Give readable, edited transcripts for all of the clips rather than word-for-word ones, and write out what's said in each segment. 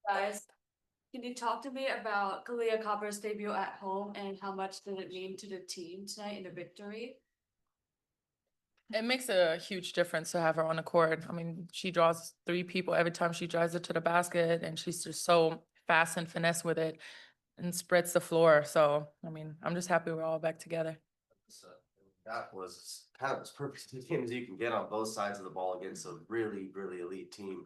Guys, can you talk to me about Kalia Copper's debut at home and how much did it mean to the team tonight in the victory? It makes a huge difference to have her on the court. I mean, she draws 3 people every time she drives it to the basket, and she's just so fast and finesse with it and spreads the floor. So, I mean, I'm just happy we're all back together. So that was kind of as perfect a team as you can get on both sides of the ball against a really, really elite team.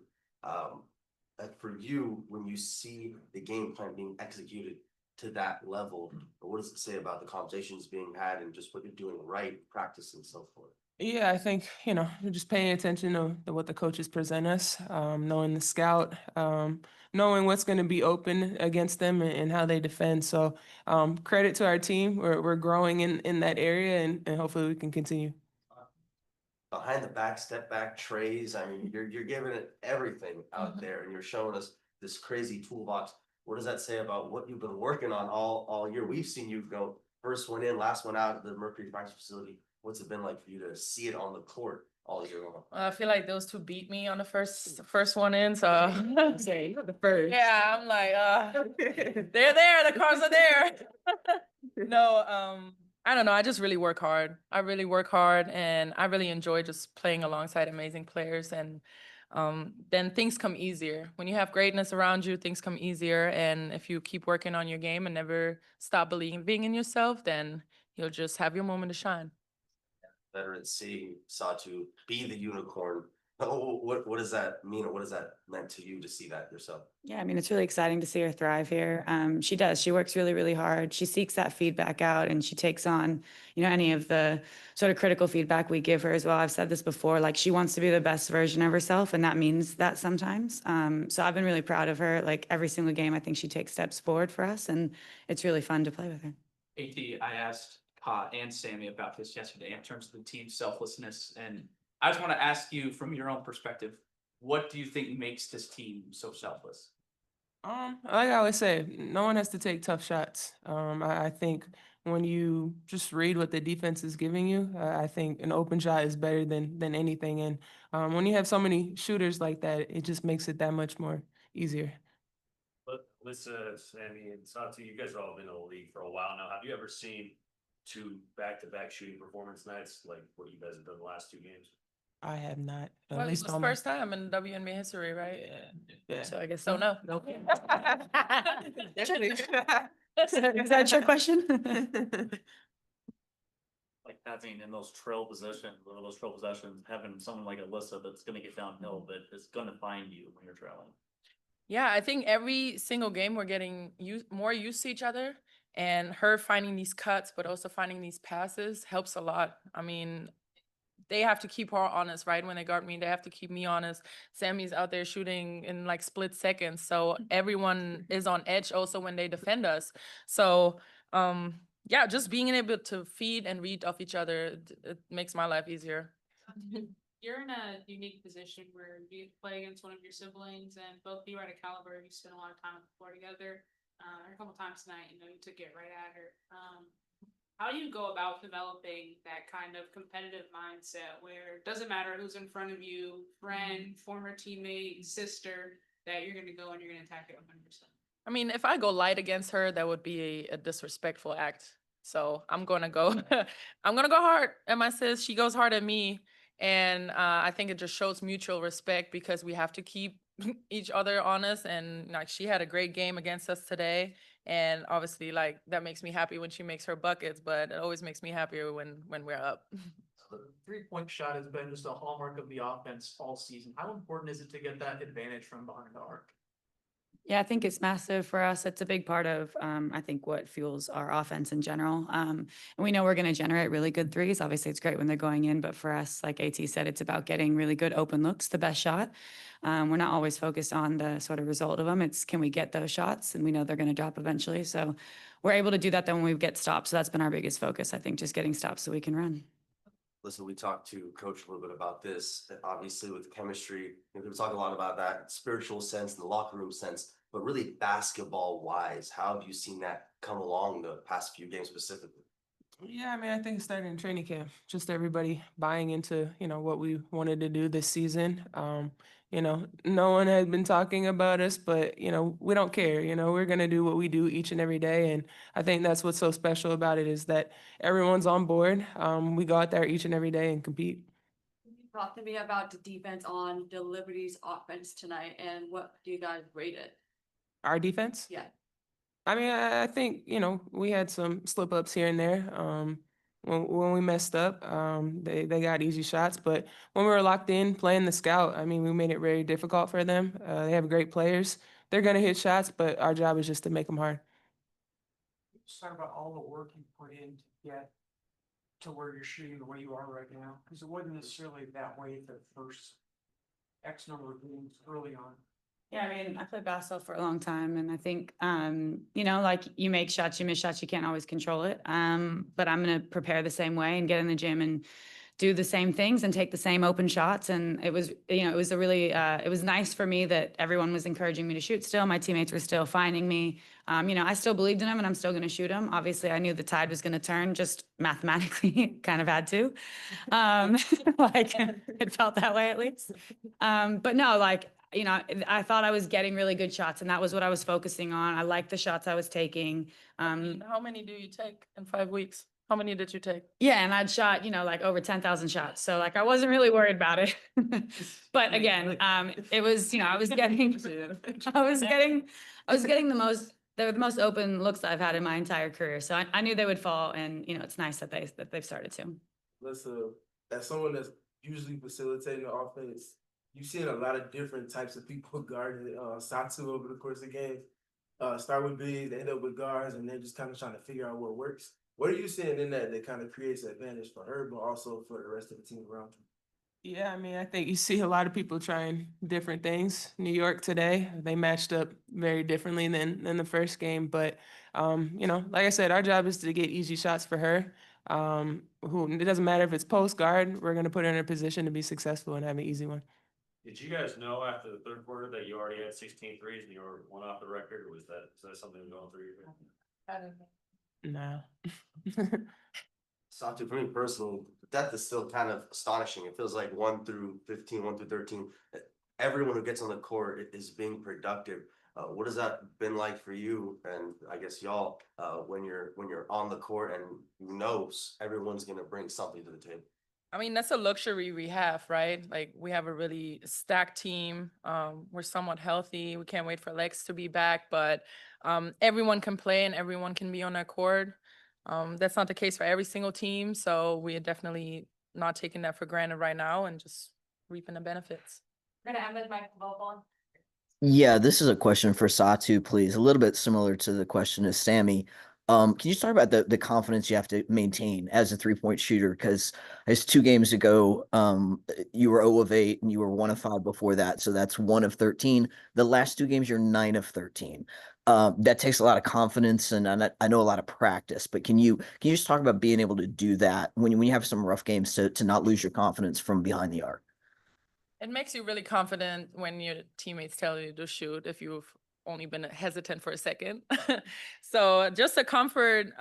And for you, when you see the game plan being executed to that level, what does it say about the conversations being had and just what you're doing right, practice and so forth? Yeah, I think, we're just paying attention to what the coaches present us, knowing the scout, knowing what's going to be open against them and how they defend. So credit to our team. We're growing in that area, and hopefully we can continue. Behind the back, step back, trays. I mean, you're giving it everything out there, and you're showing us this crazy toolbox. What does that say about what you've been working on all year? We've seen you go first one in, last one out at the Mercury practice facility. What's it been like for you to see it on the court all year long? I feel like those 2 beat me on the first one in, so Okay, the first. yeah, I'm like, they're there, the cars are there. No, I don't know. I just really work hard. I really work hard, and I really enjoy just playing alongside amazing players. And then things come easier. When you have greatness around you, things come easier. And if you keep working on your game and never stop believing in yourself, then you'll just have your moment to shine. Veteran seeing Satou be the unicorn. What does that mean? Or what does that meant to you to see that yourself? Yeah, I mean, it's really exciting to see her thrive here. She does. She works really, really hard. She seeks that feedback out, and she takes on, any of the sort of critical feedback we give her as well. I've said this before, like she wants to be the best version of herself, and that means that sometimes. So I've been really proud of her. Like every single game, I think she takes steps forward for us, and it's really fun to play with her. AT, I asked and Sami about this yesterday in terms of the team's selflessness. And I just want to ask you from your own perspective, what do you think makes this team so selfless? Like I always say, no one has to take tough shots. I think when you just read what the defense is giving you, I think an open shot is better than anything. And when you have so many shooters like that, it just makes it that much more easier. But Alyssa, Sami, and Satou, you guys have all been in the league for a while now. Have you ever seen 2 back-to-back shooting performance nights like what you guys have done the last 2 games? I have not. Well, At it's least the on first time in WNBA history, right? Yeah. So I guess so. No. Okay. Is that your question? Like having in those trail possessions, having someone like Alyssa that's going to get downhill, but is going to find you when you're trailing. Yeah, I think every single game we're getting more used to each other, and her finding these cuts, but also finding these passes helps a lot. I mean, they have to keep her honest, right? When they guard me, they have to keep me honest. Sami's out there shooting in like split seconds. So everyone is on edge also when they defend us. So, yeah, just being able to feed and read off each other, it makes my life easier. You're in a unique position where you play against one of your siblings, and both of you are at a caliber. You spend a lot of time on the floor together. A couple times tonight, you took it right at her. How do you go about developing that kind of competitive mindset where it doesn't matter who's in front of you, friend, former teammate, sister, that you're going to go and you're going to attack it 100%? I mean, if I go light against her, that would be a disrespectful act. So I'm going to go, I'm going to go hard at my sis. She goes hard at me. And I think it just shows mutual respect because we have to keep each other honest. And like, she had a great game against us today. And obviously, like, that makes me happy when she makes her buckets, but it always makes me happier when we're up. The 3-point shot has been just a hallmark of the offense all season. How important is it to get that advantage from behind the arc? Yeah, I think it's massive for us. It's a big part of, I think, what fuels our offense in general. And we know we're going to generate really good threes. Obviously, it's great when they're going in, but for us, like AT said, it's about getting really good open looks, the best shot. We're not always focused on the sort of result of them. It's can we get those shots? And we know they're going to drop eventually. So we're able to do that then when we get stops. So that's been our biggest focus, I think, just getting stops so we can run. Listen, we talked to Coach a little bit about this, obviously with chemistry. We talk a lot about that spiritual sense, the locker room sense, but really basketball wise, how have you seen that come along the past few games specifically? Yeah, I mean, I think it started in training camp. Just everybody buying into, what we wanted to do this season. no one had been talking about us, but, we don't care. We're going to do what we do each and every day. And I think that's what's so special about it is that everyone's on board. We go out there each and every day and compete. Talk to me about the defense on the Liberty's offense tonight and what do you guys rate it? Our defense? Yeah. I mean, I think, we had some slip ups here and there. When we messed up, they got easy shots. But when we were locked in playing the scout, I mean, we made it very difficult for them. They have great players. They're going to hit shots, but our job is just to make them hard. Just talk about all the work you put in to get to where you're shooting the way you are right now, because it wasn't necessarily that way the first X number of games early on. Yeah, I mean, I played basketball for a long time, and I think, like you make shots, you miss shots, you can't always control it. But I'm gonna prepare the same way and get in the gym and do the same things and take the same open shots. And it was, it was a really, it was nice for me that everyone was encouraging me to shoot still. My teammates were still finding me. I still believed in them and I'm still gonna shoot them. Obviously, I knew the tide was gonna turn, just mathematically, kind of had to. Like, it felt that way at least. But no, like, I thought I was getting really good shots and that was what I was focusing on. I liked the shots I was taking. How many do you take in 5 weeks? How many did you take? Yeah, and I'd shot, like over 10,000 shots. So like, I wasn't really worried about it. But again, it was, I was getting the most open looks I've had in my entire career. So I knew they would fall and, it's nice that they've started to. Alyssa, as someone that's usually facilitating the offense, you've seen a lot of different types of people guarding Satou over the course of the game. Start with bigs, they end up with guards, and they're just kind of trying to figure out what works. What are you seeing in that kind of creates an advantage for her, but also for the rest of the team around her? Yeah, I mean, I think you see a lot of people trying different things. New York today, they matched up very differently than the first game. But, like I said, our job is to get easy shots for her. It doesn't matter if it's post guard, we're going to put her in a position to be successful and have an easy one. Did you guys know after the third quarter that you already had 16 threes and you were one off the record, or is that something going through your head? No. Satou, for me personally, the depth is still kind of astonishing. It feels like 1 through 15, 1 through 13. Everyone who gets on the court is being productive. What has that been like for you and I guess y'all when you're on the court and who knows everyone's gonna bring something to the table? I mean, that's a luxury we have, right? Like, we have a really stacked team. We're somewhat healthy. We can't wait for Lex to be back, but everyone can play and everyone can be on that court. That's not the case for every single team, so we are definitely not taking that for granted right now and just reaping the benefits. We're gonna end with Mike Vogel. Yeah, this is a question for Satou, please. A little bit similar to the question of Sami. Can you talk about the confidence you have to maintain as a 3-point shooter? Because as 2 games ago, you were 0 of 8 and you were 1 of 5 before that. So that's 1 of 13. The last 2 games, you're 9 of 13. That takes a lot of confidence and I know a lot of practice, but can you just talk about being able to do that when you have some rough games to not lose your confidence from behind the arc? It makes you really confident when your teammates tell you to shoot if you've only been hesitant for a second. So just the comfort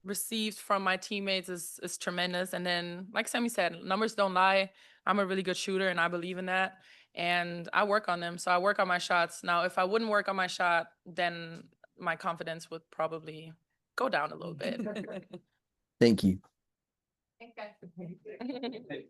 received from my teammates is tremendous. And then, like Sami said, numbers don't lie. I'm a really good shooter and I believe in that. And I work on them. So I work on my shots. Now, if I wouldn't work on my shot, then my confidence would probably go down a little bit. Thank you. Okay.